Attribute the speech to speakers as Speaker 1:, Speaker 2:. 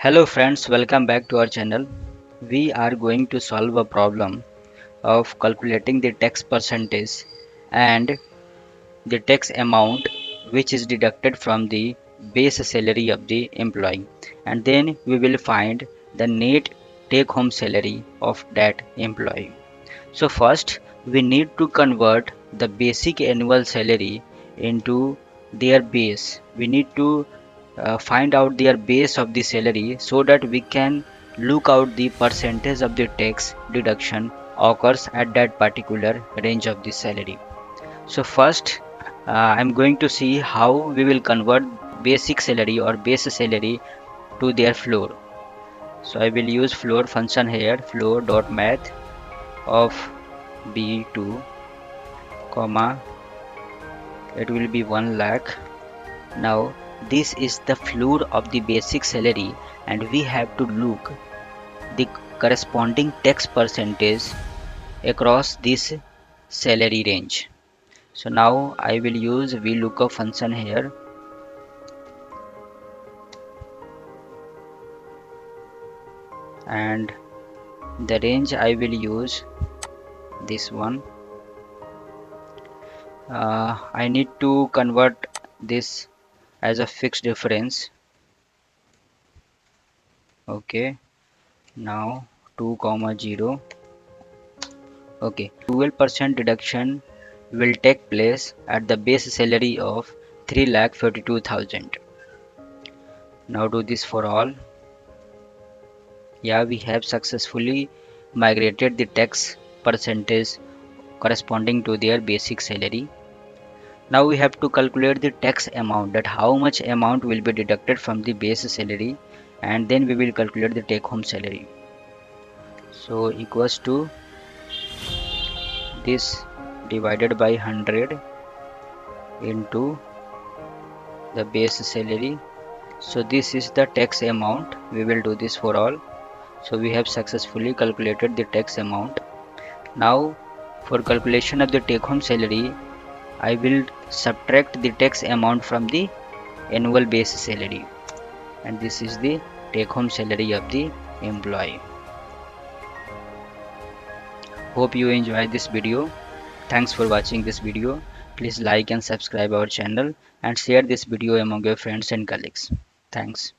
Speaker 1: Hello friends, welcome back to our channel. We are going to solve a problem of calculating the tax percentage and the tax amount which is deducted from the base salary of the employee, and then we will find the net take home salary of that employee. So first we need to convert the basic annual salary into their base. We need to find out their base of the salary so that we can look out the percentage of the tax deduction occurs at that particular range of the salary. So first I'm going to see how we will convert basic salary or base salary to their floor. So I will use floor function here, floor.math of B2 comma it will be 1 lakh. Now this is the floor of the basic salary and we have to look the corresponding tax percentage across this salary range. So now I will use VLOOKUP function here, and the range I will use this one. I need to convert this as a fixed difference. Okay, now 2 comma 0. Okay, 12% deduction will take place at the base salary of 3,42,000. Now do this for all. Yeah, we have successfully migrated the tax percentage corresponding to their basic salary. Now we have to calculate the tax amount, that how much amount will be deducted from the base salary, and then we will calculate the take home salary. So equals to this divided by 100 into the base salary. So this is the tax amount. We will do this for all. So we have successfully calculated the tax amount. Now for calculation of the take home salary, I will subtract the tax amount from the annual base salary, and this is the take home salary of the employee. Hope you enjoyed this video. Thanks for watching this video. Please like and subscribe our channel and share this video among your friends and colleagues. Thanks.